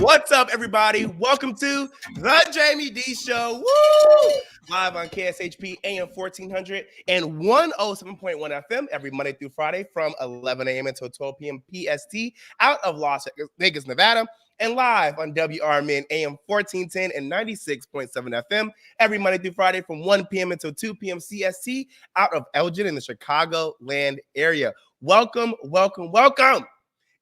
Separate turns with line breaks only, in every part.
What's up, everybody? Welcome to the Jaime Dee Show. Woo! Live on KSHP AM 1400 and 107.1 FM every Monday through Friday from 11 a.m. until 12 p.m. PST out of Las Vegas, Nevada, and live on WRMN AM 1410 and 96.7 FM every Monday through Friday from 1 p.m. until 2 p.m. CST out of Elgin in the Chicagoland area. Welcome, welcome, welcome.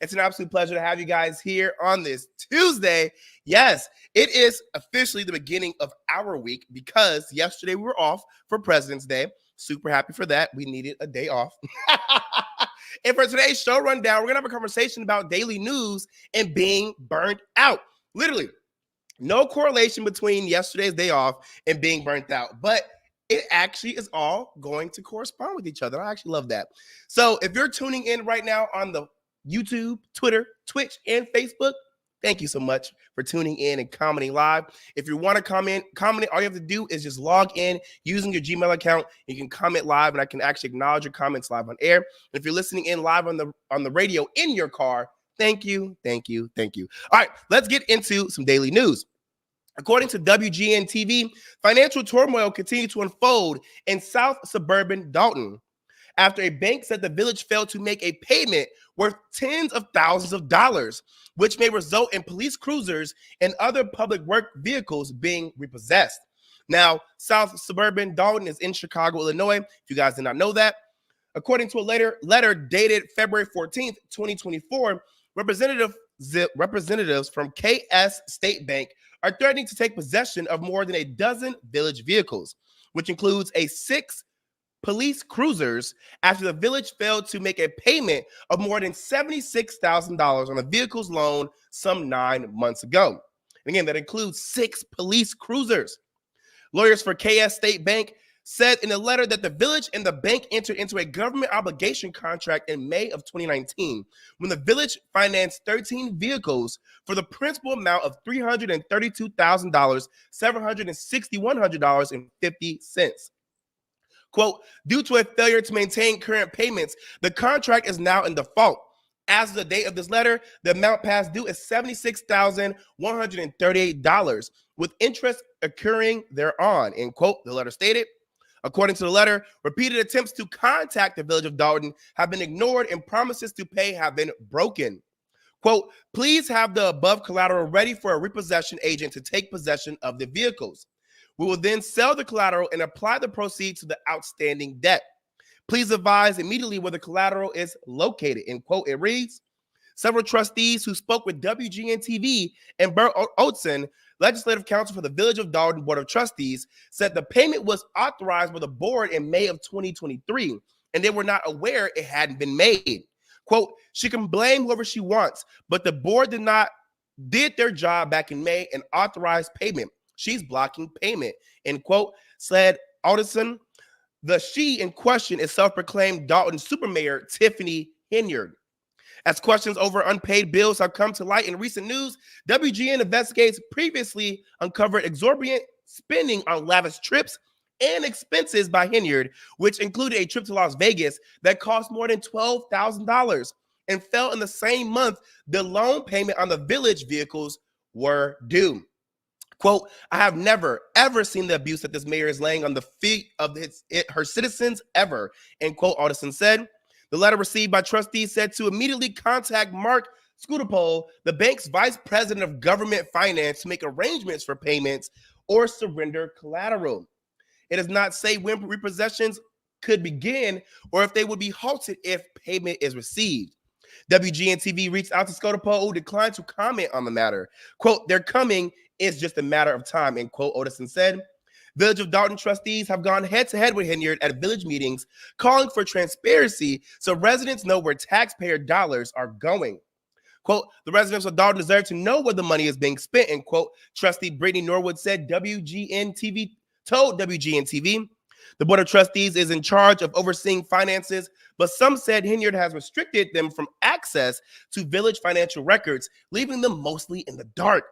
It's an absolute pleasure to have you guys here on this Tuesday. Yes, it is officially the beginning of our week because yesterday we were off for President's Day. Super happy for that. We needed a day off. And for today's show rundown, we're going to have a conversation about daily news and being burnt out. Literally, no correlation between yesterday's day off and being burnt out, but it actually is all going to correspond with each other. I actually love that. So if you're tuning in right now on the YouTube, Twitter, Twitch, and Facebook, thank you so much for tuning in and commenting live. If you want to comment, all you have to do is just log in using your Gmail account. You can comment live, and I can actually acknowledge your comments live on air. And if you're listening in live on the radio in your car, thank you, thank you, thank you. All right, let's get into some daily news. According to WGN TV, financial turmoil continued to unfold in South Suburban Dalton after a bank said the village failed to make a payment worth tens of thousands of dollars, which may result in police cruisers and other public work vehicles being repossessed. Now, South Suburban Dalton is in Chicago, Illinois, if you guys did not know that. According to a letter dated February 14th, 2024, representatives from KS State Bank are threatening to take possession of more than a dozen village vehicles, which includes 6 police cruisers after the village failed to make a payment of more than $76,000 on the vehicle's loan some 9 months ago. And again, that includes 6 police cruisers. Lawyers for KS State Bank said in a letter that the village and the bank entered into a government obligation contract in May of 2019 when the village financed 13 vehicles for the principal amount of $332,000, $761.50. Quote, due to a failure to maintain current payments, the contract is now in default. As of the date of this letter, the amount past due is $76,138, with interest occurring thereon, end quote, the letter stated. According to the letter, repeated attempts to contact the village of Dalton have been ignored and promises to pay have been broken. Quote, please have the above collateral ready for a repossession agent to take possession of the vehicles. We will then sell the collateral and apply the proceeds to the outstanding debt. Please advise immediately where the collateral is located. End quote. It reads, several trustees who spoke with WGN-TV and Bert Oateson, legislative counsel for the Village of Dalton Board of Trustees, said the payment was authorized by the board in May of 2023, and they were not aware it hadn't been made. Quote, she can blame whoever she wants, but the board did their job back in May and authorized payment. She's blocking payment, end quote, said Alderson. The she in question is self-proclaimed Dalton Supermayor Tiffany Henyard. As questions over unpaid bills have come to light in recent news, WGN investigates previously uncovered exorbitant spending on lavish trips and expenses by Henyard, which included a trip to Las Vegas that cost more than $12,000 and fell in the same month the loan payment on the village vehicles were due. Quote, I have never, ever seen the abuse that this mayor is laying on the feet of her citizens ever, end quote, Alderson said. The letter received by trustees said to immediately contact Mark Scudapole, the bank's vice president of government finance, to make arrangements for payments or surrender collateral. It does not say when repossessions could begin or if they would be halted if payment is received. WGN-TV reached out to Scudapole, who declined to comment on the matter. Quote, they're coming. It's just a matter of time, end quote, Oateson said. Village of Dalton trustees have gone head-to-head with Henyard at village meetings, calling for transparency so residents know where taxpayer dollars are going. Quote, the residents of Dalton deserve to know where the money is being spent, end quote. Trustee Brittany Norwood said told WGN-TV. The Board of Trustees is in charge of overseeing finances, but some said Henyard has restricted them from access to village financial records, leaving them mostly in the dark.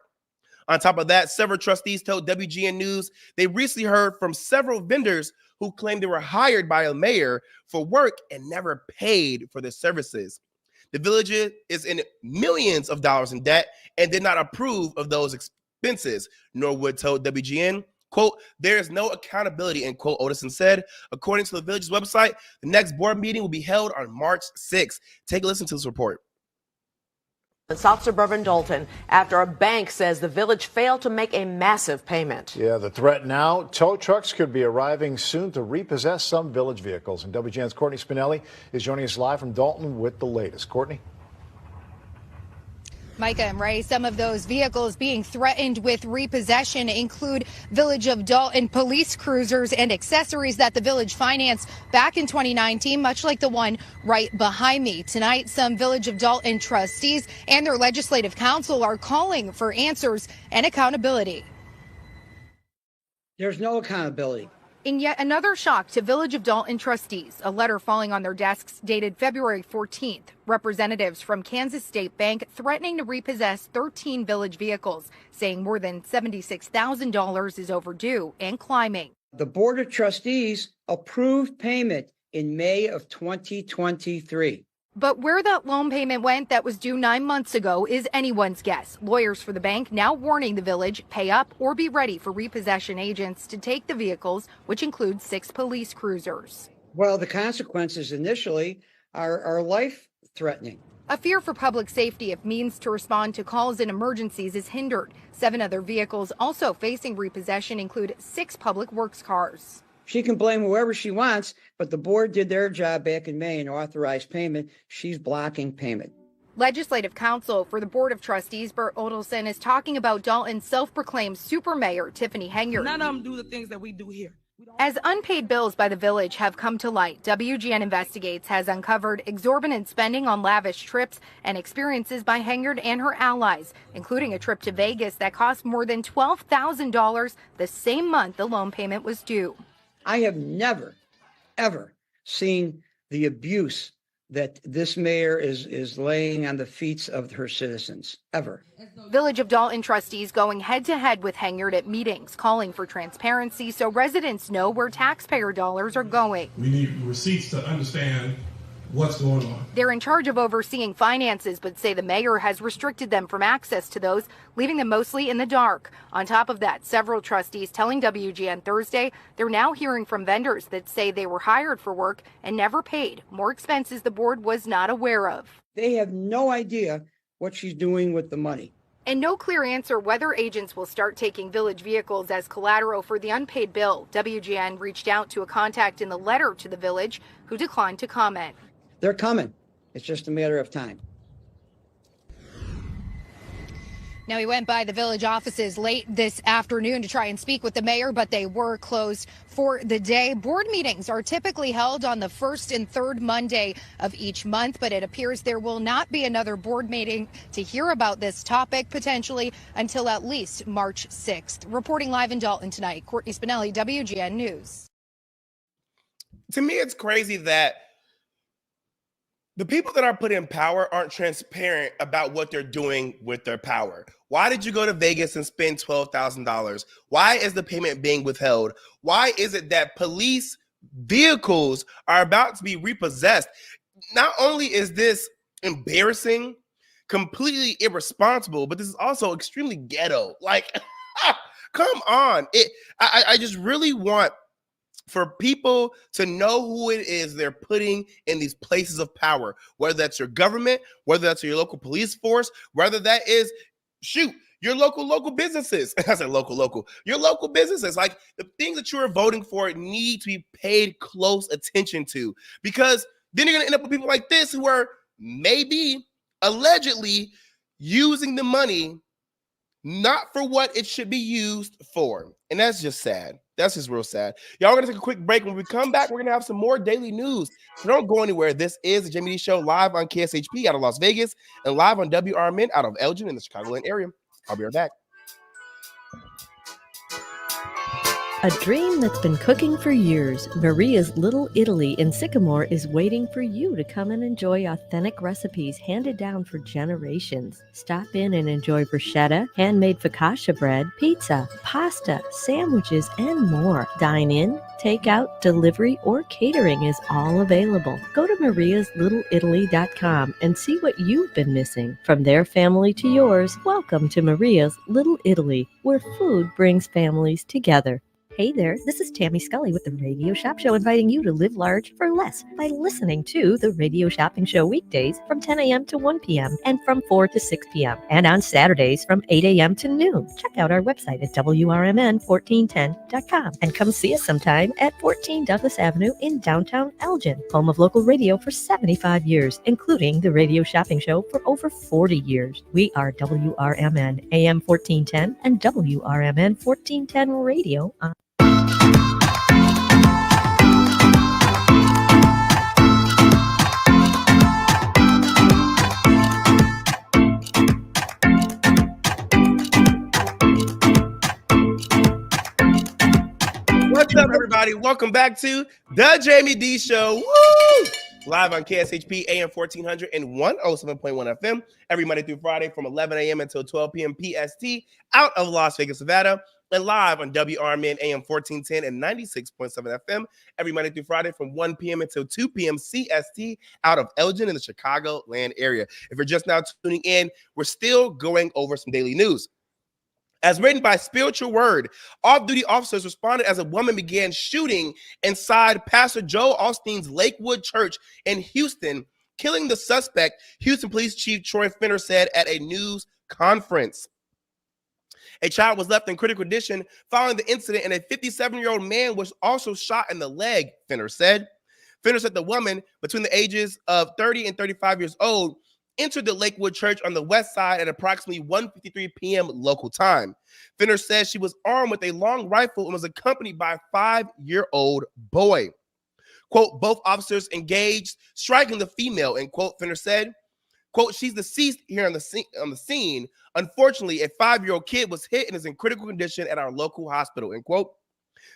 On top of that, several trustees told WGN News they recently heard from several vendors who claimed they were hired by a mayor for work and never paid for their services. The village is in millions of dollars in debt and did not approve of those expenses. Norwood told WGN, quote, there is no accountability, end quote, Otteson said. According to the village's website, the next board meeting will be held on March 6th. Take a listen to this report.
In South Suburban Dalton, after a bank says the village failed to make a massive payment.
Yeah, the threat now, tow trucks could be arriving soon to repossess some village vehicles. And WGN's Courtney Spinelli is joining us live from Dalton with the latest. Courtney?
Micah and Ray, some of those vehicles being threatened with repossession include Village of Dalton police cruisers and accessories that the village financed back in 2019, much like the one right behind me. Tonight, some Village of Dalton trustees and their legislative council are calling for answers and accountability.
There's no accountability.
In yet another shock to Village of Dalton trustees, a letter falling on their desks dated February 14th. Representatives from Kansas State Bank threatening to repossess 13 village vehicles, saying more than $76,000 is overdue and climbing.
The Board of Trustees approved payment in May of 2023.
But where that loan payment went that was due 9 months ago is anyone's guess. Lawyers for the bank now warning the village, pay up or be ready for repossession agents to take the vehicles, which include 6 police cruisers.
Well, the consequences initially are life-threatening.
A fear for public safety if means to respond to calls and emergencies is hindered. 7 other vehicles also facing repossession include 6 public works cars.
She can blame whoever she wants, but the board did their job back in May and authorized payment. She's blocking payment.
Legislative counsel for the Board of Trustees, Bert Otteson, is talking about Dalton's self-proclaimed super mayor, Tiffany Henyard.
None of them do the things that we do here.
As unpaid bills by the village have come to light, WGN Investigates has uncovered exorbitant spending on lavish trips and experiences by Henyard and her allies, including a trip to Vegas that cost more than $12,000 the same month the loan payment was due.
I have never, ever seen the abuse that this mayor is laying on the feet of her citizens, ever.
Village of Dalton trustees going head-to-head with Henyard at meetings, calling for transparency so residents know where taxpayer dollars are going.
We need receipts to understand what's going on.
They're in charge of overseeing finances, but say the mayor has restricted them from access to those, leaving them mostly in the dark. On top of that, several trustees telling WGN Thursday they're now hearing from vendors that say they were hired for work and never paid, more expenses the board was not aware of.
They have no idea what she's doing with the money.
And no clear answer whether agents will start taking village vehicles as collateral for the unpaid bill. WGN reached out to a contact in the letter to the village who declined to comment.
They're coming. It's just a matter of time.
Now, we went by the village offices late this afternoon to try and speak with the mayor, but they were closed for the day. Board meetings are typically held on the first and third Monday of each month, but it appears there will not be another board meeting to hear about this topic potentially until at least March 6th. Reporting live in Dalton tonight, Courtney Spinelli, WGN News.
To me, it's crazy that the people that are put in power aren't transparent about what they're doing with their power. Why did you go to Vegas and spend $12,000? Why is the payment being withheld? Why is it that police vehicles are about to be repossessed? Not only is this embarrassing, completely irresponsible, but this is also extremely ghetto. Like, come on. I just really want for people to know who it is they're putting in these places of power, whether that's your government, whether that's your local police force, whether that is, your local businesses. I said local. Your local businesses. Like, the things that you are voting for need to be paid close attention to, because then you're going to end up with people like this who are maybe allegedly using the money not for what it should be used for. And that's just sad. That's just real sad. Y'all, we're going to take a quick break. When we come back, we're going to have some more daily news. So don't go anywhere. This is the Jaime Dee Show live on KSHP out of Las Vegas and live on WRMN out of Elgin in the Chicagoland area. I'll be right back.
A dream that's been cooking for years, Maria's Little Italy in Sycamore is waiting for you to come and enjoy authentic recipes handed down for generations. Stop in and enjoy bruschetta, handmade focaccia bread, pizza, pasta, sandwiches, and more. Dine in, take out, delivery, or catering is all available. Go to mariaslittleitaly.com and see what you've been missing. From their family to yours, welcome to Maria's Little Italy, where food brings families together. Hey there, this is Tammy Scully with the Radio Shop Show, inviting you to live large for less by listening to the Radio Shopping Show weekdays from 10 a.m. to 1 p.m. and from 4 to 6 p.m. and on Saturdays from 8 a.m. to noon. Check out our website at WRMN1410.com and come see us sometime at 14 Douglas Avenue in downtown Elgin, home of local radio for 75 years, including the Radio Shopping Show for over 40 years. We are WRMN AM 1410 and WRMN 1410 Radio on
What's up, everybody? Welcome back to the Jaime Dee Show. Woo! Live on KSHP AM 1400 and 107.1 FM every Monday through Friday from 11 a.m. until 12 p.m. PST out of Las Vegas, Nevada, and live on WRMN AM 1410 and 96.7 FM every Monday through Friday from 1 p.m. until 2 p.m. CST out of Elgin in the Chicagoland area. If you're just now tuning in, we're still going over some daily news. As written by Spiritual Word, off-duty officers responded as a woman began shooting inside Pastor Joel Osteen's Lakewood Church in Houston, killing the suspect, Houston Police Chief Troy Finner said at a news conference. A child was left in critical condition following the incident, and a 57-year-old man was also shot in the leg, Finner said. Finner said the woman, between the ages of 30 and 35 years old, entered the Lakewood Church on the west side at approximately 1:53 p.m. local time. Finner says she was armed with a long rifle and was accompanied by a 5-year-old boy. Quote, both officers engaged, striking the female, end quote, Finner said. Quote, she's deceased here on the scene. Unfortunately, a 5-year-old kid was hit and is in critical condition at our local hospital, end quote.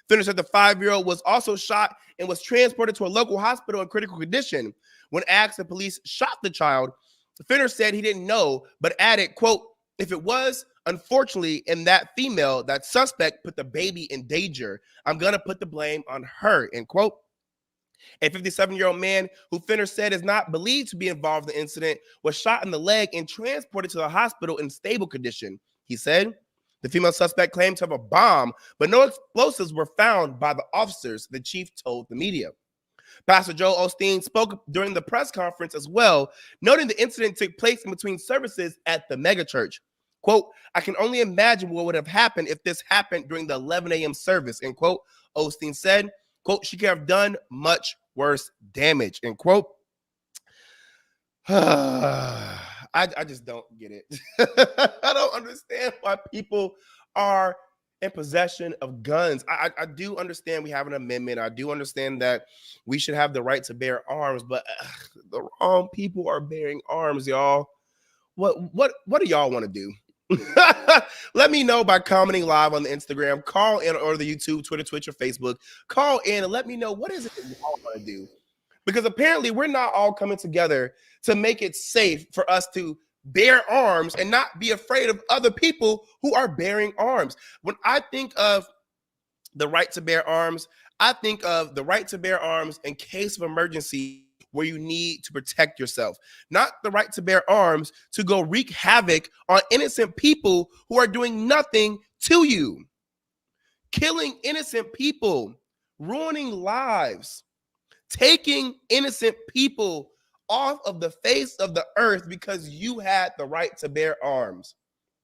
Finner said the 5-year-old was also shot and was transported to a local hospital in critical condition. When asked if police shot the child, Finner said he didn't know, but added, quote, if it was, unfortunately, in that female, that suspect put the baby in danger. I'm going to put the blame on her, end quote. A 57-year-old man who Finner said is not believed to be involved in the incident was shot in the leg and transported to the hospital in stable condition. He said the female suspect claimed to have a bomb, but no explosives were found by the officers, the chief told the media. Pastor Joel Osteen spoke during the press conference as well, noting the incident took place in between services at the megachurch. Quote, I can only imagine what would have happened if this happened during the 11 a.m. service, end quote. Osteen said, quote, she could have done much worse damage, end quote. I just don't get it. I don't understand why people are in possession of guns. I do understand we have an amendment. I do understand that we should have the right to bear arms, but the wrong people are bearing arms, y'all. What do y'all want to do? Let me know by commenting live on the Instagram, call in, or the YouTube, Twitter, Twitch, or Facebook. Call in and let me know what is it that y'all want to do. Because apparently we're not all coming together to make it safe for us to bear arms and not be afraid of other people who are bearing arms. When I think of the right to bear arms, I think of the right to bear arms in case of emergency where you need to protect yourself, not the right to bear arms to go wreak havoc on innocent people who are doing nothing to you. Killing innocent people, ruining lives, taking innocent people off of the face of the earth because you had the right to bear arms.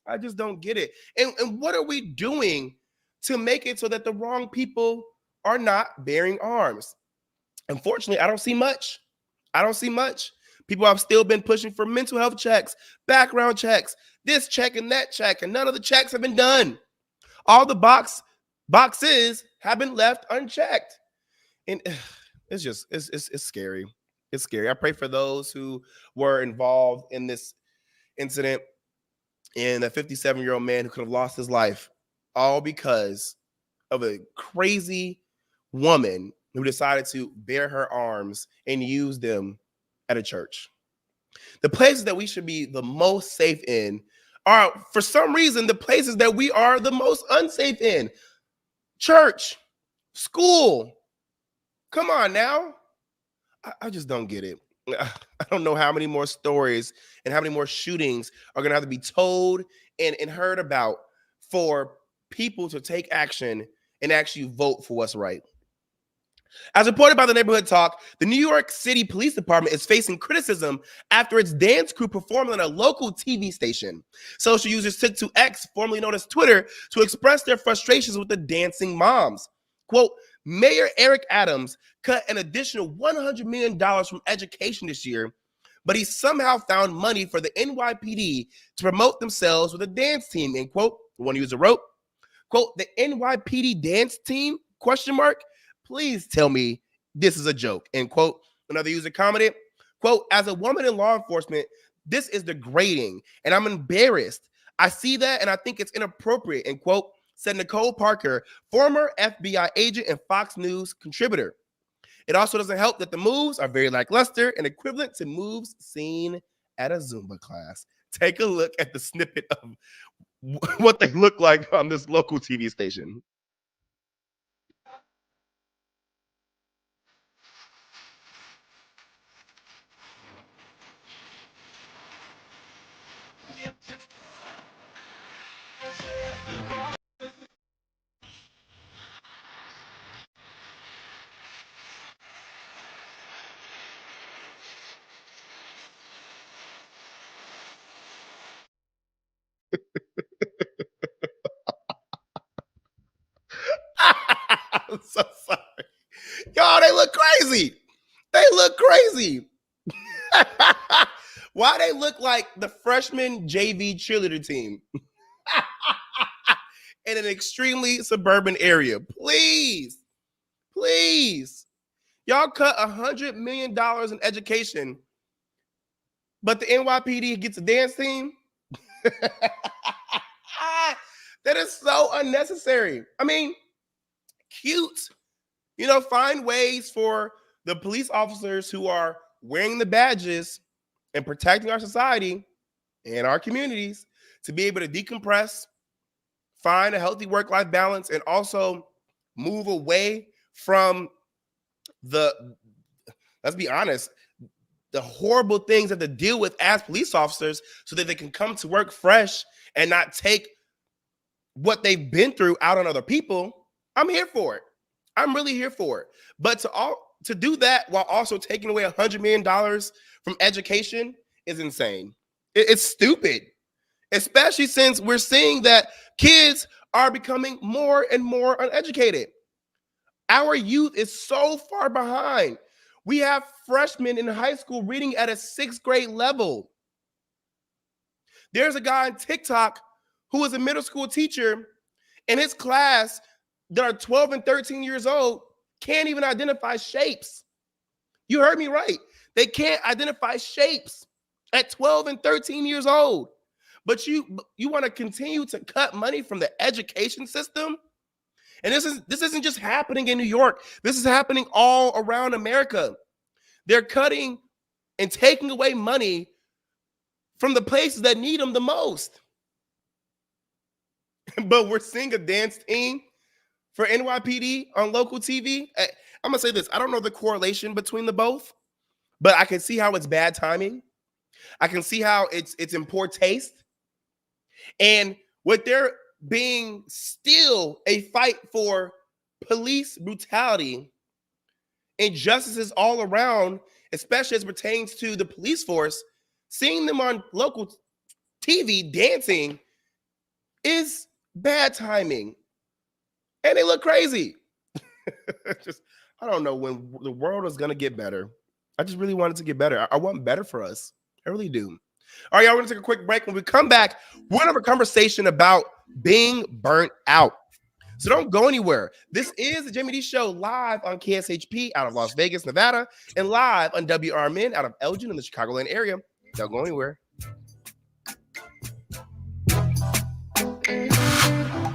I just don't get it. And what are we doing to make it so that the wrong people are not bearing arms? Unfortunately, I don't see much. People have still been pushing for mental health checks, background checks, this check and that check, and none of the checks have been done. All the boxes have been left unchecked. And it's scary. It's scary. I pray for those who were involved in this incident and a 57-year-old man who could have lost his life all because of a crazy woman who decided to bare her arms and use them at a church. The places that we should be the most safe in are, for some reason, the places that we are the most unsafe in. Church, school. Come on now. I just don't get it. I don't know how many more stories and how many more shootings are going to have to be told and heard about for people to take action and actually vote for what's right. As reported by the Neighborhood Talk, the New York City Police Department is facing criticism after its dance crew performed on a local TV station. Social users took to X, formerly known as Twitter, to express their frustrations with the dancing moms. Quote, Mayor Eric Adams cut an additional $100 million from education this year, but he somehow found money for the NYPD to promote themselves with a dance team, end quote. One user wrote, quote, the NYPD dance team, question mark? Please tell me this is a joke, end quote. Another user commented, quote, as a woman in law enforcement, this is degrading and I'm embarrassed. I see that and I think it's inappropriate, end quote, said Nicole Parker, former FBI agent and Fox News contributor. It also doesn't help that the moves are very lackluster and equivalent to moves seen at a Zumba class. Take a look at the snippet of what they look like on this local TV station. I'm so sorry. Y'all, they look crazy. They look crazy. Why they look like the freshman JV cheerleader team in an extremely suburban area? Please, please. Y'all cut $100 million in education, but the NYPD gets a dance team? That is so unnecessary. I mean, cute. You know, find ways for the police officers who are wearing the badges and protecting our society and our communities to be able to decompress, find a healthy work-life balance, and also move away from let's be honest, the horrible things that they deal with as police officers so that they can come to work fresh and not take what they've been through out on other people. I'm here for it. I'm really here for it. But to do that while also taking away $100 million from education is insane. It's stupid, especially since we're seeing that kids are becoming more and more uneducated. Our youth is so far behind. We have freshmen in high school reading at a 6th grade level. There's a guy on TikTok who is a middle school teacher, and his class that are 12 and 13 years old can't even identify shapes. You heard me right. They can't identify shapes at 12 and 13 years old. But you want to continue to cut money from the education system? And this isn't just happening in New York. This is happening all around America. They're cutting and taking away money from the places that need them the most. But we're seeing a dance team for NYPD on local TV. I'm going to say this. I don't know the correlation between the both, but I can see how it's bad timing. I can see how it's in poor taste. And with there being still a fight for police brutality, injustices all around, especially as it pertains to the police force, seeing them on local TV dancing is bad timing. And they look crazy. I don't know when the world is going to get better. I just really want it to get better. I want better for us. I really do. All right, y'all, we're going to take a quick break. When we come back, we're going to have a conversation about being burnt out. So don't go anywhere. This is the Jaime Dee Show live on KSHP out of Las Vegas, Nevada, and live on WRMN out of Elgin in the Chicagoland area. Don't go anywhere.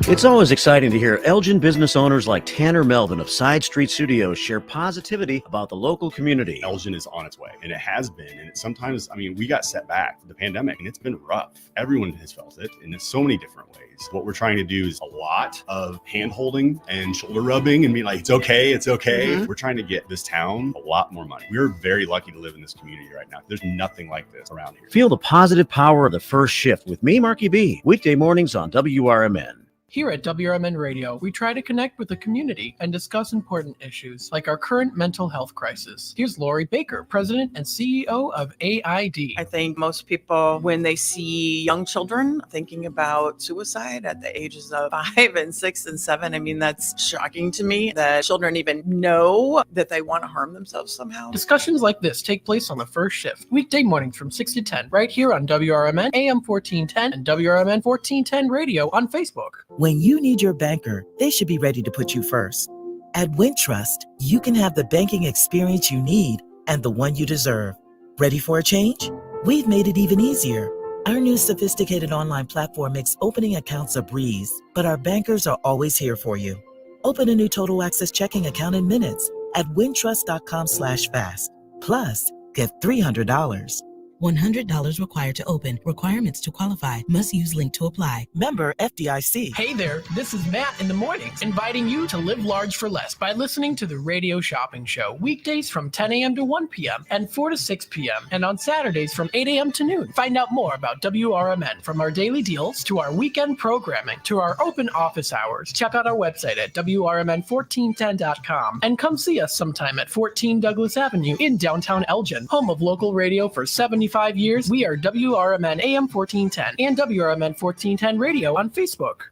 It's always exciting to hear Elgin business owners like Tanner Melvin of Side Street Studios share positivity about the local community.
Elgin is on its way, and it has been. And sometimes, we got set back with the pandemic, and it's been rough. Everyone has felt it, and in so many different ways. What we're trying to do is a lot of hand-holding and shoulder rubbing and being like, it's okay, it's okay. Mm-hmm. We're trying to get this town a lot more money. We're very lucky to live in this community right now. There's nothing like this around here.
Feel the positive power of the first shift with me, Marky B, weekday mornings on WRMN.
Here at WRMN Radio, we try to connect with the community and discuss important issues like our current mental health crisis. Here's Lori Baker, President and CEO of AID.
I think most people, when they see young children thinking about suicide at the ages of 5 and 6 and 7, that's shocking to me that children even know that they want to harm themselves somehow.
Discussions like this take place on the first shift, weekday mornings from 6 to 10, right here on WRMN AM 1410 and WRMN 1410 Radio on Facebook.
When you need your banker, they should be ready to put you first. At Wintrust, you can have the banking experience you need and the one you deserve. Ready for a change? We've made it even easier. Our new sophisticated online platform makes opening accounts a breeze, but our bankers are always here for you. Open a new Total Access checking account in minutes at wintrust.com/fast. Plus, get $300. $100 required to open. Requirements to qualify. Must use link to apply. Member FDIC.
Hey there, this is Matt in the mornings, inviting you to live large for less by listening to the Radio Shopping Show, weekdays from 10 a.m. to 1 p.m. and 4 to 6 p.m. and on Saturdays from 8 a.m. to noon. Find out more about WRMN, from our daily deals to our weekend programming to our open office hours. Check out our website at WRMN1410.com and come see us sometime at 14 Douglas Avenue in downtown Elgin, home of local radio for 75 years. We are WRMN AM 1410 and WRMN 1410 Radio on Facebook.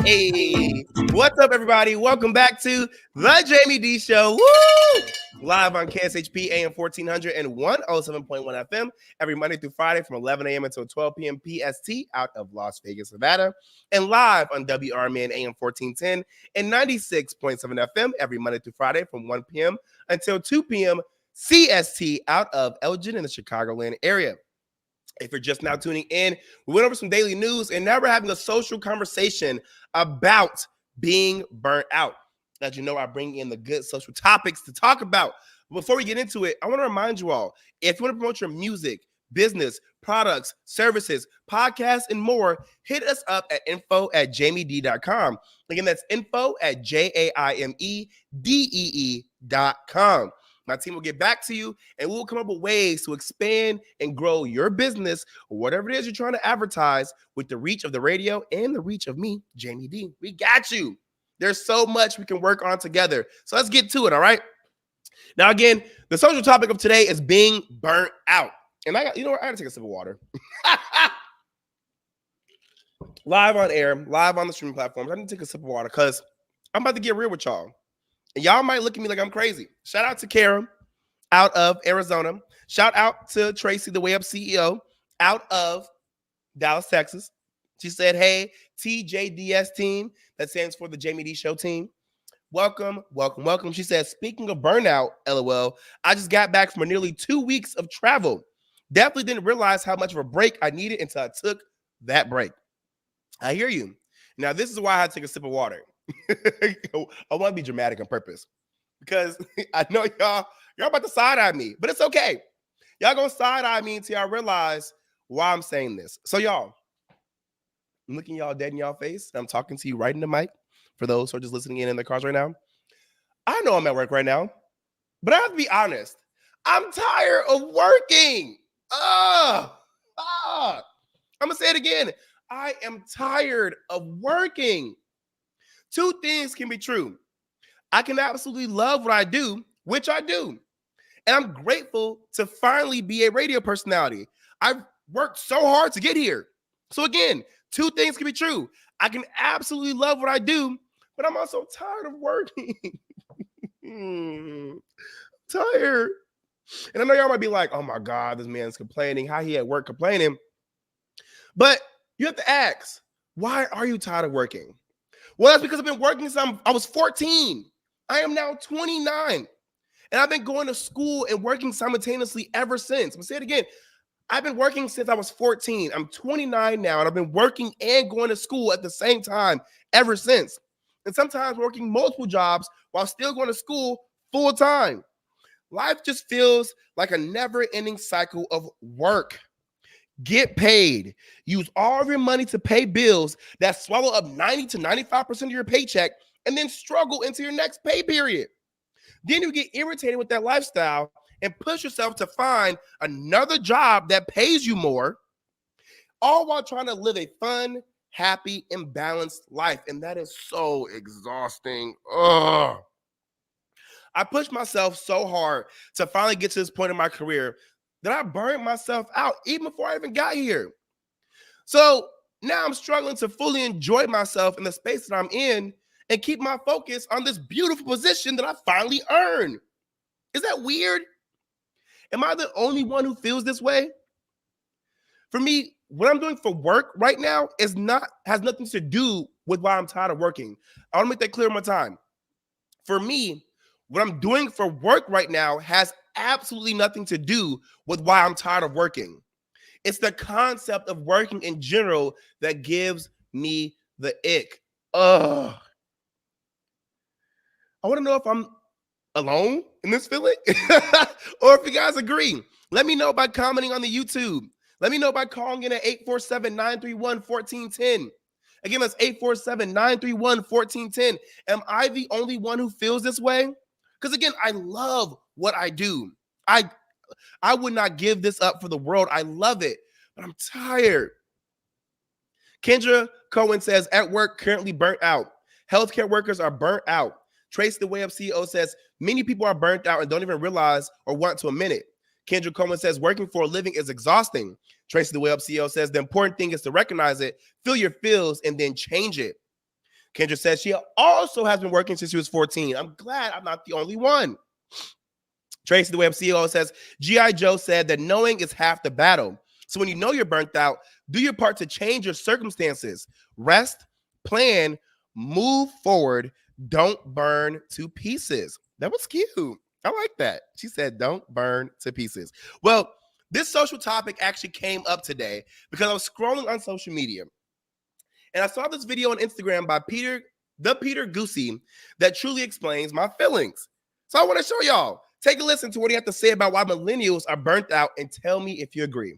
Hey, what's up, everybody? Welcome back to the Jaime Dee Show. Woo! Live on KSHP AM 1400 and 107.1 FM every Monday through Friday from 11 a.m. until 12 p.m. PST out of Las Vegas, Nevada, and live on WRMN AM 1410 and 96.7 FM every Monday through Friday from 1 p.m. until 2 p.m. CST out of Elgin in the Chicagoland area. If you're just now tuning in, we went over some daily news, and now we're having a social conversation about being burnt out. As you know, I bring in the good social topics to talk about. Before we get into it, I want to remind you all, if you want to promote your music, business, products, services, podcasts, and more, hit us up at info@jaimedee.com. Again, that's info@JAIMEDEE.com. My team will get back to you, and we'll come up with ways to expand and grow your business, or whatever it is you're trying to advertise, with the reach of the radio and the reach of me, Jaime Dee. We got you. There's so much we can work on together. So let's get to it, all right? Now, again, the social topic of today is being burnt out. And I got to take a sip of water. Live on air, live on the streaming platforms. I need to take a sip of water because I'm about to get real with y'all. And y'all might look at me like I'm crazy. Shout out to Kara out of Arizona. Shout out to Tracy, the Way Up CEO, out of Dallas, Texas. She said, hey, TJDS team. That stands for the Jaime Dee Show team. Welcome, welcome, welcome. She said, speaking of burnout, LOL, I just got back from nearly 2 weeks of travel. Definitely didn't realize how much of a break I needed until I took that break. I hear you. Now, this is why I had to take a sip of water. I want to be dramatic on purpose because I know y'all about to side-eye me, but it's okay. Y'all gonna side-eye me until y'all realize why I'm saying this. So y'all, I'm looking y'all dead in y'all face, and I'm talking to you right in the mic for those who are just listening in their cars right now. I know I'm at work right now, but I have to be honest. I'm tired of working. I'm gonna say it again. I am tired of working. Two things can be true. I can absolutely love what I do, which I do. And I'm grateful to finally be a radio personality. I've worked so hard to get here. So again, two things can be true. I can absolutely love what I do, but I'm also tired of working. Tired. And I know y'all might be like, oh my God, this man's complaining. How he at work complaining. But you have to ask, why are you tired of working? Well, that's because I've been working since I was 14. I am now 29. And I've been going to school and working simultaneously ever since. I'm gonna say it again. I've been working since I was 14. I'm 29 now, and I've been working and going to school at the same time ever since. And sometimes working multiple jobs while still going to school full time. Life just feels like a never-ending cycle of work. Get paid. Use all of your money to pay bills that swallow up 90 to 95% of your paycheck, and then struggle into your next pay period. Then you get irritated with that lifestyle and push yourself to find another job that pays you more, all while trying to live a fun, happy, and balanced life. And that is so exhausting. Ugh. I pushed myself so hard to finally get to this point in my career that I burned myself out even before I even got here. So now I'm struggling to fully enjoy myself in the space that I'm in and keep my focus on this beautiful position that I finally earned. Is that weird? Am I the only one who feels this way? For me, what I'm doing for work right now has nothing to do with why I'm tired of working. I want to make that clear one more time. For me, what I'm doing for work right now has absolutely nothing to do with why I'm tired of working. It's the concept of working in general that gives me the ick. Ugh. I want to know if I'm alone in this feeling or if you guys agree. Let me know by commenting on the YouTube. Let me know by calling in at 847-931-1410. Again, that's 847-931-1410. Am I the only one who feels this way? Because again, I love what I do. I would not give this up for the world. I love it, but I'm tired. Kendra Cohen says, at work, currently burnt out. Healthcare workers are burnt out. Trace the Way Up CEO says, many people are burnt out and don't even realize or want to admit it. Kendra Cohen says, working for a living is exhausting. Tracy the Way Up CEO says, the important thing is to recognize it, feel your feels, and then change it. Kendra says she also has been working since she was 14. I'm glad I'm not the only one. Tracy the Way Up CEO says, G.I. Joe said that knowing is half the battle. So when you know you're burnt out, do your part to change your circumstances. Rest, plan, move forward, don't burn to pieces. That was cute. I like that. She said, don't burn to pieces. Well, this social topic actually came up today because I was scrolling on social media and I saw this video on Instagram by Peter Goosey that truly explains my feelings. So I want to show y'all. Take a listen to what he had to say about why millennials are burnt out and tell me if you agree.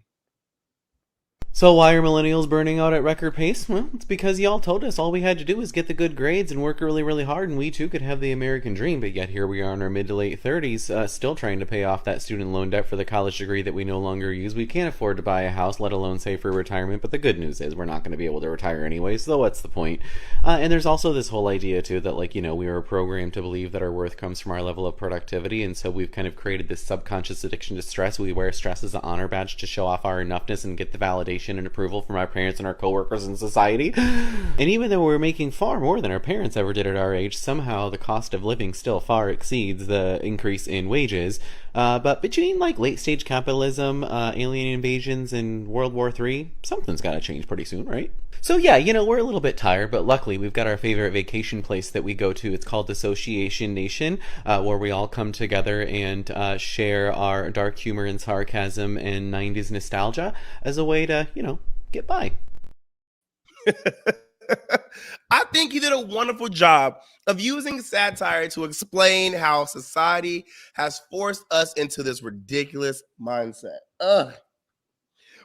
So why are millennials burning out at record pace? Well, it's because y'all told us all we had to do was get the good grades and work really, really hard, and we too could have the American dream. But yet here we are in our mid to late 30s, still trying to pay off that student loan debt for the college degree that we no longer use. We can't afford to buy a house, let alone save for retirement. But the good news is we're not going to be able to retire anyway, so what's the point? And there's also this whole idea too that, like, we were programmed to believe that our worth comes from our level of productivity, and so we've kind of created this subconscious addiction to stress. We wear stress as an honor badge to show off our enoughness and get the validation and approval from our parents and our coworkers in society. And even though we're making far more than our parents ever did at our age, somehow the cost of living still far exceeds the increase in wages. But between like late stage capitalism, alien invasions, and World War III, something's got to change pretty soon, right? So yeah, we're a little bit tired, but luckily we've got our favorite vacation place that we go to. It's called Dissociation Nation, where we all come together and share our dark humor and sarcasm and 90s nostalgia as a way to, get by.
I think he did a wonderful job of using satire to explain how society has forced us into this ridiculous mindset.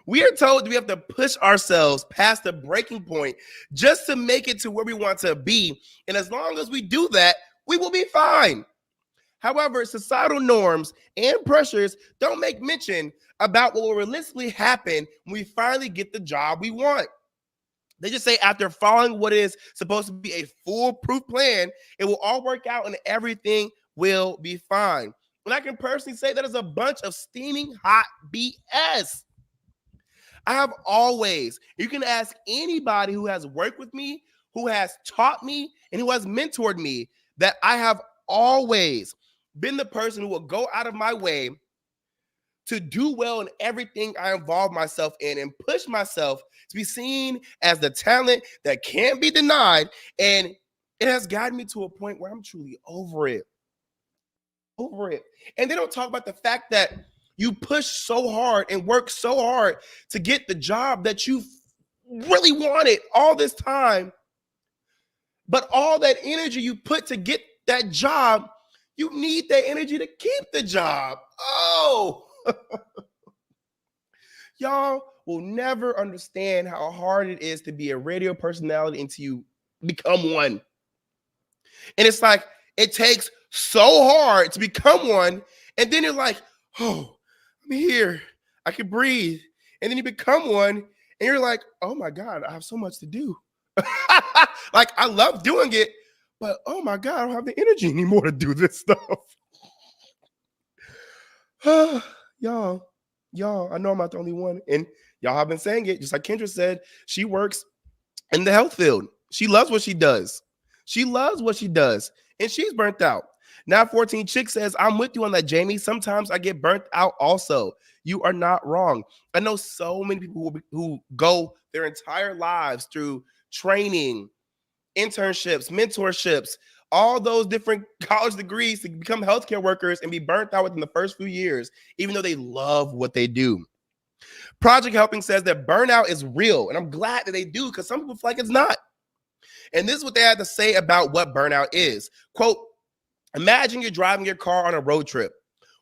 We are told we have to push ourselves past the breaking point just to make it to where we want to be. And as long as we do that, we will be fine. However, societal norms and pressures don't make mention about what will realistically happen when we finally get the job we want. They just say after following what is supposed to be a foolproof plan, it will all work out and everything will be fine. And I can personally say that is a bunch of steaming hot BS. I have always, you can ask anybody who has worked with me, who has taught me, and who has mentored me, that I have always been the person who will go out of my way to do well in everything I involve myself in and push myself to be seen as the talent that can't be denied. And it has gotten me to a point where I'm truly over it. over it. And they don't talk about the fact that you push so hard and work so hard to get the job that you really wanted all this time. But all that energy you put to get that job, you need that energy to keep the job. Oh, y'all will never understand how hard it is to be a radio personality until you become one. And it's like, it takes so hard to become one. And then you're like, oh, I'm here. I can breathe. And then you become one and you're like, oh my God, I have so much to do. Like, I love doing it, but oh my God, I don't have the energy anymore to do this stuff. y'all, I know I'm not the only one. And y'all have been saying it, just like Kendra said, she works in the health field. She loves what she does. She loves what she does, and she's burnt out. Now 14 Chick says, I'm with you on that, Jamie. Sometimes I get burnt out also. You are not wrong. I know so many people who go their entire lives through training, internships, mentorships, all those different college degrees to become healthcare workers and be burnt out within the first few years, even though they love what they do. Project Helping says that burnout is real, and I'm glad that they do, because some people feel like it's not. And this is what they had to say about what burnout is. Quote, imagine you're driving your car on a road trip.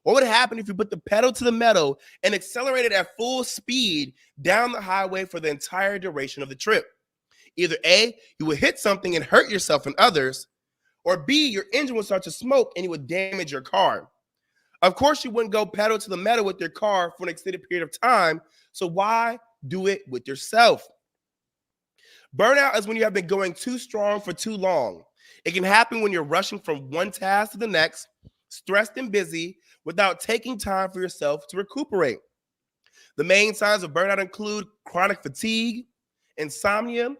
What would happen if you put the pedal to the metal and accelerated at full speed down the highway for the entire duration of the trip? Either A, you would hit something and hurt yourself and others, or B, your engine would start to smoke and you would damage your car. Of course, you wouldn't go pedal to the metal with your car for an extended period of time, so why do it with yourself? Burnout is when you have been going too strong for too long. It can happen when you're rushing from one task to the next, stressed and busy, without taking time for yourself to recuperate. The main signs of burnout include chronic fatigue, insomnia,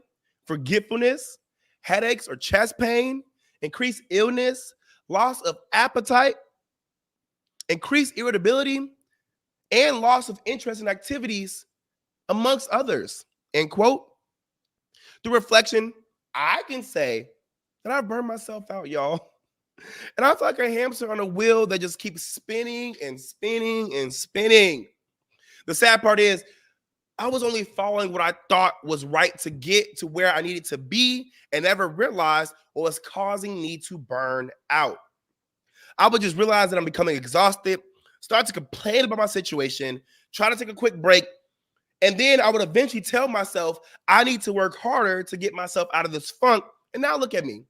forgetfulness, headaches or chest pain, increased illness, loss of appetite, increased irritability, and loss of interest in activities, amongst others. End quote. Through reflection, I can say that I've burned myself out, y'all. And I feel like a hamster on a wheel that just keeps spinning and spinning and spinning. The sad part is, I was only following what I thought was right to get to where I needed to be, and never realized what was causing me to burn out. I would just realize that I'm becoming exhausted, start to complain about my situation, try to take a quick break, and then I would eventually tell myself I need to work harder to get myself out of this funk. And now look at me,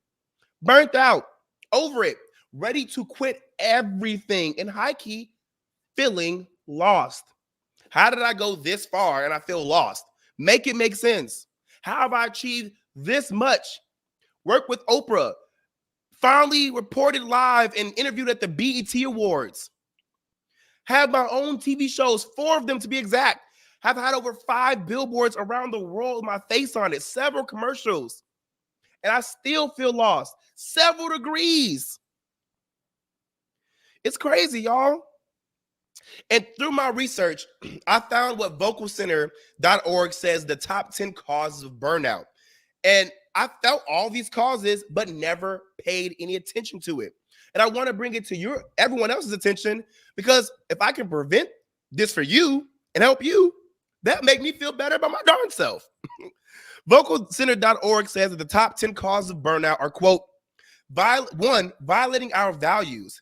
burnt out, over it, ready to quit everything, and high key feeling lost. How did I go this far and I feel lost? Make it make sense. How have I achieved this much? Work with Oprah, finally reported live and interviewed at the BET Awards. Have my own TV shows, 4 of them to be exact. Have had over 5 billboards around the world with my face on it, several commercials. And I still feel lost. Several degrees. It's crazy, y'all. And through my research, I found what vocalcenter.org says the top 10 causes of burnout. And I felt all these causes, but never paid any attention to it. And I want to bring it to everyone else's attention, because if I can prevent this for you and help you, that make me feel better about my darn self. Vocalcenter.org says that the top 10 causes of burnout are, quote, 1, violating our values.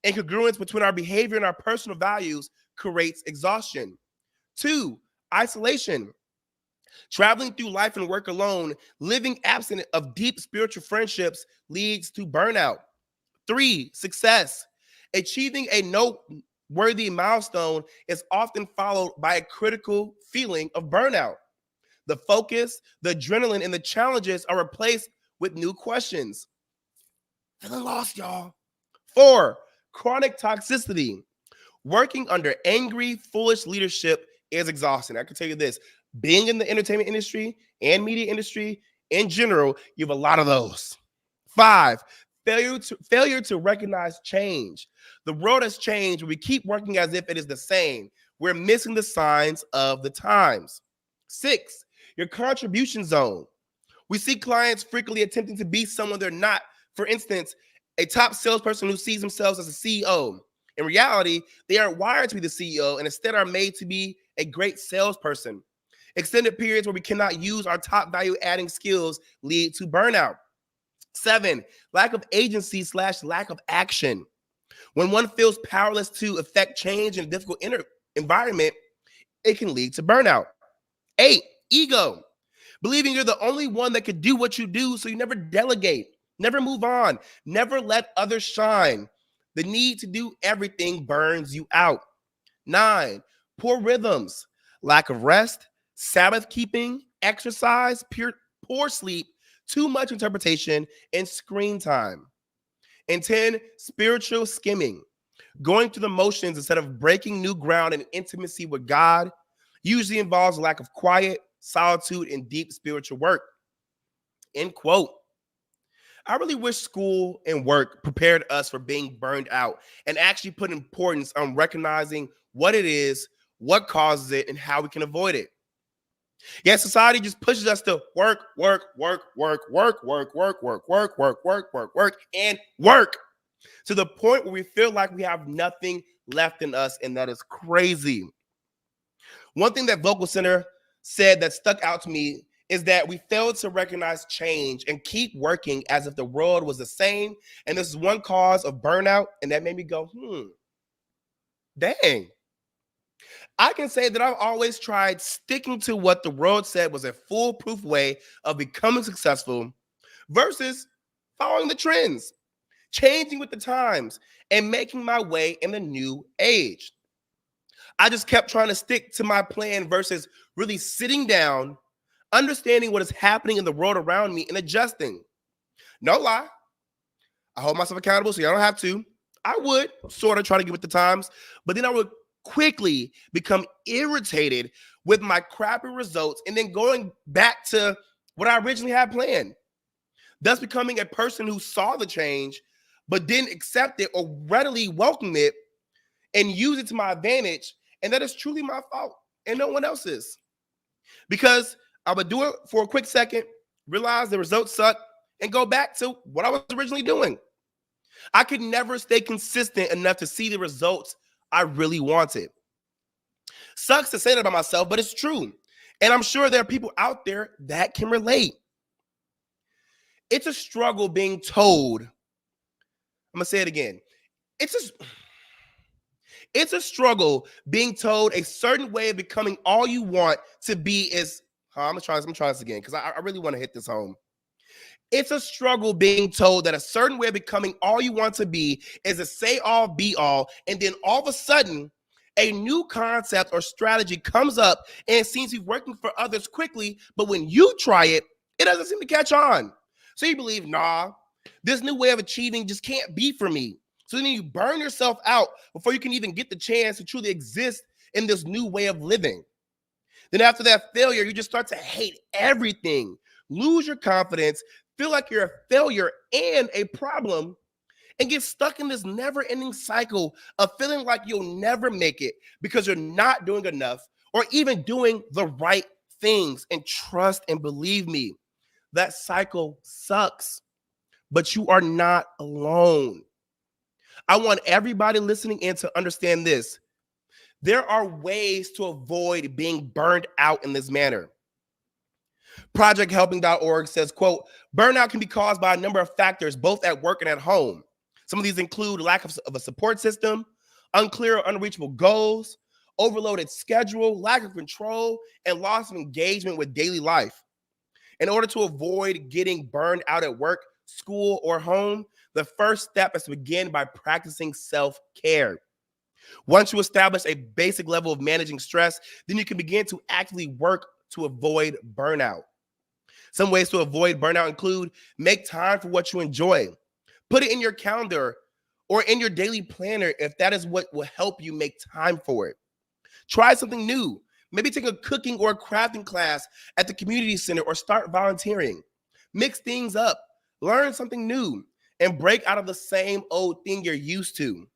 Incongruence between our behavior and our personal values creates exhaustion. 2, isolation. Traveling through life and work alone, living absent of deep spiritual friendships leads to burnout. 3, success. Achieving a noteworthy milestone is often followed by a critical feeling of burnout. The focus, the adrenaline, and the challenges are replaced with new questions. Feeling lost, y'all. 4, chronic toxicity. Working under angry, foolish leadership is exhausting. I can tell you this, being in the entertainment industry and media industry in general, you have a lot of those. 5, failure to recognize change. The world has changed, but we keep working as if it is the same. We're missing the signs of the times. 6, your contribution zone. We see clients frequently attempting to be someone they're not. For instance, A top salesperson who sees themselves as a CEO. In reality, they aren't wired to be the CEO and instead are made to be a great salesperson. Extended periods where we cannot use our top value adding skills lead to burnout. 7, lack of agency / lack of action. When one feels powerless to affect change in a difficult environment, it can lead to burnout. 8, ego. Believing you're the only one that could do what you do, so you never delegate, never move on, never let others shine. The need to do everything burns you out. 9, poor rhythms, lack of rest, Sabbath keeping, exercise, poor sleep, too much interpretation, and screen time. And 10, spiritual skimming, going through the motions instead of breaking new ground in intimacy with God, usually involves a lack of quiet, solitude, and deep spiritual work. End quote. I really wish school and work prepared us for being burned out and actually put importance on recognizing what it is, what causes it, and how we can avoid it. Yet society just pushes us to work, and work to the point where we feel like we have nothing left in us, and that is crazy. One thing that Vocal Center said that stuck out to me is that we failed to recognize change and keep working as if the world was the same, and this is one cause of burnout, and that made me go, dang. I can say that I've always tried sticking to what the world said was a foolproof way of becoming successful versus following the trends, changing with the times, and making my way in the new age. I just kept trying to stick to my plan versus really sitting down, understanding what is happening in the world around me and adjusting. No lie, I hold myself accountable so y'all don't have to. I would sort of try to get with the times, but then I would quickly become irritated with my crappy results and then going back to what I originally had planned. Thus becoming a person who saw the change, but didn't accept it or readily welcome it and use it to my advantage. And that is truly my fault and no one else's. Because I would do it for a quick second, realize the results suck, and go back to what I was originally doing. I could never stay consistent enough to see the results I really wanted. Sucks to say that about myself, but it's true. And I'm sure there are people out there that can relate. It's a struggle being told. I'm going to say it again. It's a struggle being told a certain way of becoming all you want to be is, I'm going to try this again because I really want to hit this home. It's a struggle being told that a certain way of becoming all you want to be is a say all, be all, and then all of a sudden, a new concept or strategy comes up and it seems to be working for others quickly, but when you try it, it doesn't seem to catch on. So you believe, nah, this new way of achieving just can't be for me. So then you burn yourself out before you can even get the chance to truly exist in this new way of living. Then after that failure, you just start to hate everything, lose your confidence, feel like you're a failure and a problem, and get stuck in this never-ending cycle of feeling like you'll never make it because you're not doing enough or even doing the right things. And trust and believe me, that cycle sucks, but you are not alone. I want everybody listening in to understand this. There are ways to avoid being burned out in this manner. ProjectHelping.org says, quote, burnout can be caused by a number of factors, both at work and at home. Some of these include lack of a support system, unclear or unreachable goals, overloaded schedule, lack of control, and loss of engagement with daily life. In order to avoid getting burned out at work, school, or home, the first step is to begin by practicing self-care. Once you establish a basic level of managing stress, then you can begin to actively work to avoid burnout. Some ways to avoid burnout include make time for what you enjoy. Put it in your calendar or in your daily planner if that is what will help you make time for it. Try something new. Maybe take a cooking or a crafting class at the community center or start volunteering. Mix things up, learn something new, and break out of the same old thing you're used to.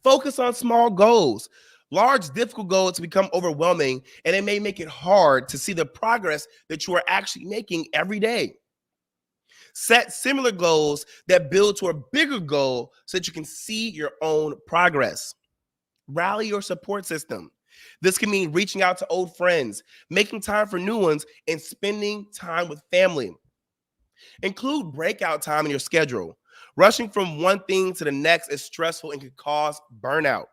Focus on small goals. Large, difficult goals become overwhelming, and it may make it hard to see the progress that you are actually making every day. Set similar goals that build to a bigger goal so that you can see your own progress. Rally your support system. This can mean reaching out to old friends, making time for new ones, and spending time with family. Include breakout time in your schedule. Rushing from one thing to the next is stressful and can cause burnout.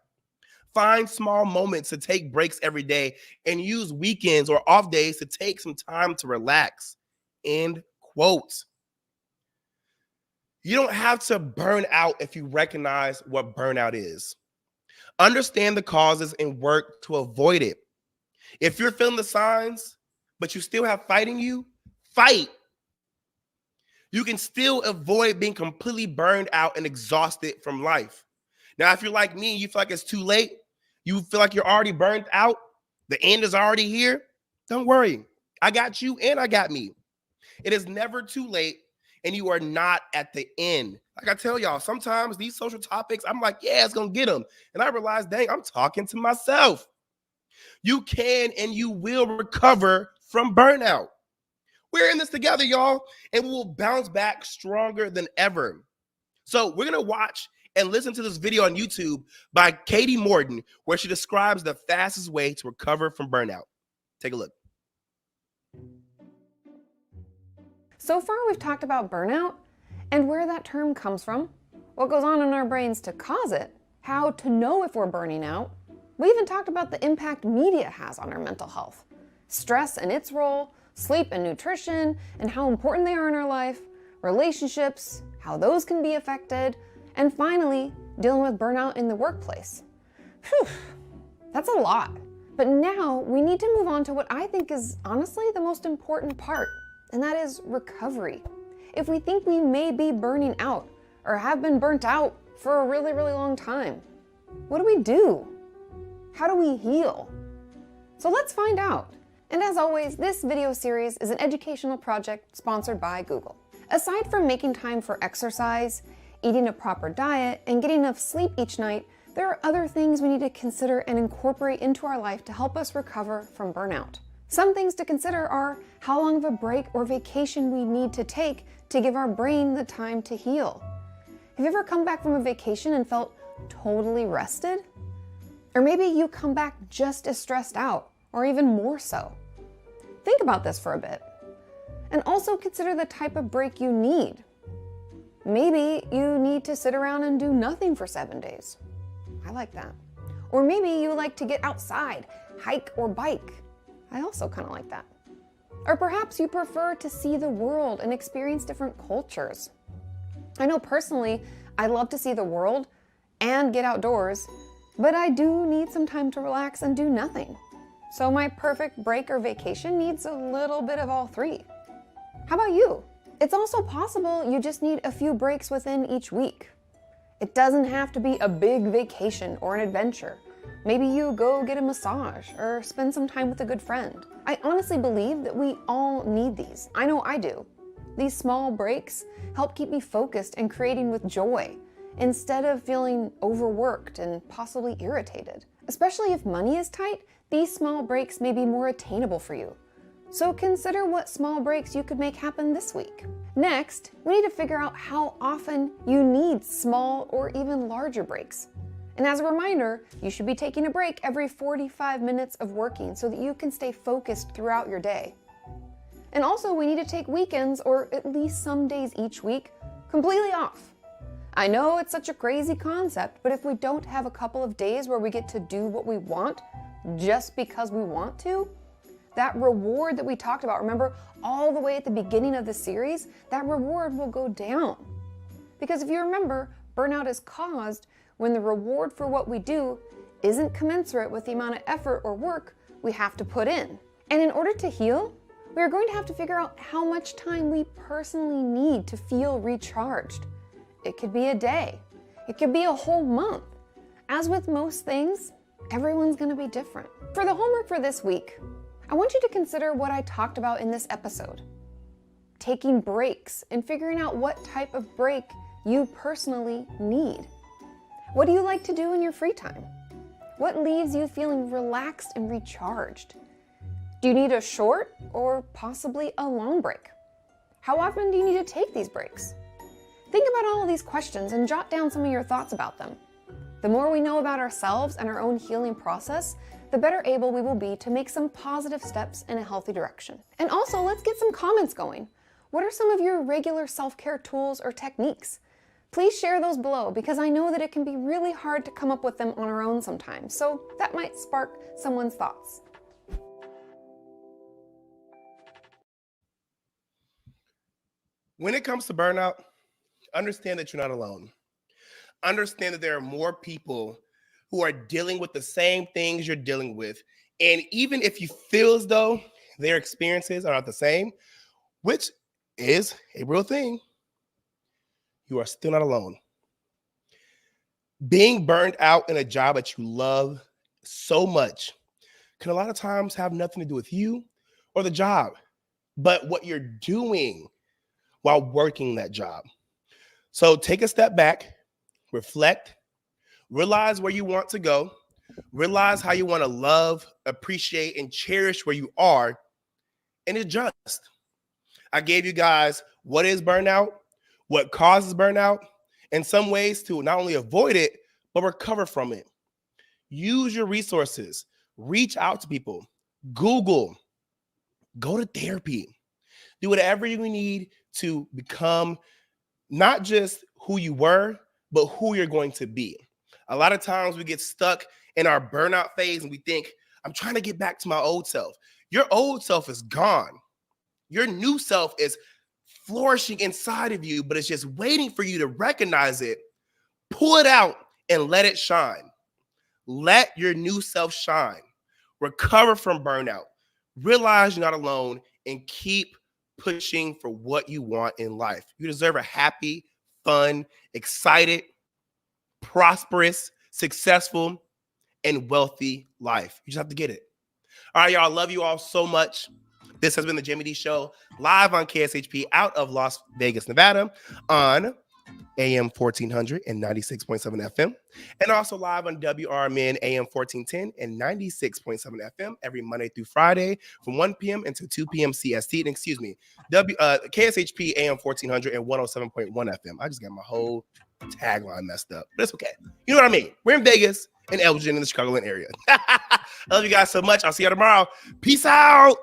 Find small moments to take breaks every day and use weekends or off days to take some time to relax. End quote. You don't have to burn out if you recognize what burnout is. Understand the causes and work to avoid it. If you're feeling the signs, but you still have fight in you, fight. You can still avoid being completely burned out and exhausted from life. Now, if you're like me, you feel like it's too late, you feel like you're already burned out, the end is already here, don't worry. I got you and I got me. It is never too late and you are not at the end. Like I tell y'all, sometimes these social topics, I'm like, yeah, it's going to get them. And I realize, dang, I'm talking to myself. You can and you will recover from burnout. We're in this together, y'all, and we will bounce back stronger than ever. So we're going to watch and listen to this video on YouTube by Katie Morton, where she describes the fastest way to recover from burnout. Take a look.
So far, we've talked about burnout and where that term comes from, what goes on in our brains to cause it, how to know if we're burning out. We even talked about the impact media has on our mental health, stress and its role, sleep and nutrition, and how important they are in our life, relationships, how those can be affected, and finally, dealing with burnout in the workplace. Phew, that's a lot. But now we need to move on to what I think is honestly the most important part, and that is recovery. If we think we may be burning out or have been burnt out for a really, really long time, what do we do? How do we heal? So let's find out. And as always, this video series is an educational project sponsored by Google. Aside from making time for exercise, eating a proper diet, and getting enough sleep each night, there are other things we need to consider and incorporate into our life to help us recover from burnout. Some things to consider are how long of a break or vacation we need to take to give our brain the time to heal. Have you ever come back from a vacation and felt totally rested? Or maybe you come back just as stressed out, or even more so. Think about this for a bit. And also consider the type of break you need. Maybe you need to sit around and do nothing for 7 days. I like that. Or maybe you like to get outside, hike or bike. I also kind of like that. Or perhaps you prefer to see the world and experience different cultures. I know personally, I love to see the world and get outdoors, but I do need some time to relax and do nothing. So my perfect break or vacation needs a little bit of all three. How about you? It's also possible you just need a few breaks within each week. It doesn't have to be a big vacation or an adventure. Maybe you go get a massage or spend some time with a good friend. I honestly believe that we all need these. I know I do. These small breaks help keep me focused and creating with joy instead of feeling overworked and possibly irritated. Especially if money is tight, these small breaks may be more attainable for you. So consider what small breaks you could make happen this week. Next, we need to figure out how often you need small or even larger breaks. And as a reminder, you should be taking a break every 45 minutes of working so that you can stay focused throughout your day. And also, we need to take weekends, or at least some days each week, completely off. I know it's such a crazy concept, but if we don't have a couple of days where we get to do what we want just because we want to, that reward that we talked about, remember, all the way at the beginning of the series, that reward will go down. Because if you remember, burnout is caused when the reward for what we do isn't commensurate with the amount of effort or work we have to put in. And in order to heal, we are going to have to figure out how much time we personally need to feel recharged. It could be a day. It could be a whole month. As with most things, everyone's going to be different. For the homework for this week, I want you to consider what I talked about in this episode. Taking breaks and figuring out what type of break you personally need. What do you like to do in your free time? What leaves you feeling relaxed and recharged? Do you need a short or possibly a long break? How often do you need to take these breaks? Think about all of these questions and jot down some of your thoughts about them. The more we know about ourselves and our own healing process, the better able we will be to make some positive steps in a healthy direction. And also, let's get some comments going. What are some of your regular self-care tools or techniques? Please share those below, because I know that it can be really hard to come up with them on our own sometimes, so that might spark someone's thoughts.
When it comes to burnout, understand that you're not alone. Understand that there are more people who are dealing with the same things you're dealing with. And even if you feel as though their experiences are not the same, which is a real thing, you are still not alone. Being burned out in a job that you love so much can a lot of times have nothing to do with you or the job, but what you're doing while working that job. So take a step back, reflect, realize where you want to go, realize how you want to love, appreciate, and cherish where you are, and adjust. I gave you guys what is burnout, what causes burnout, and some ways to not only avoid it, but recover from it. Use your resources, reach out to people, Google, go to therapy, do whatever you need to become not just who you were, but who you're going to be. A lot of times we get stuck in our burnout phase and we think, I'm trying to get back to my old self. Your old self is gone. Your new self is flourishing inside of you, but it's just waiting for you to recognize it, pull it out, and let it shine. Let your new self shine. Recover from burnout. Realize you're not alone, and keep pushing for what you want in life. You deserve a happy, fun, excited, prosperous, successful, and wealthy life. You just have to get it. All right, y'all. I love you all so much. This has been the Jaime Dee Show, live on KSHP out of Las Vegas, Nevada, on AM 1400 and 96.7 FM, and also live on WRMN AM 1410 and 96.7 FM every Monday through Friday from 1 p.m. until 2 p.m. CST. And KSHP AM 1400 and 107.1 FM. I just got my whole tagline messed up, but it's okay. You know what I mean? We're in Vegas and Elgin in the Chicagoland area. I love you guys so much. I'll see you tomorrow. Peace out.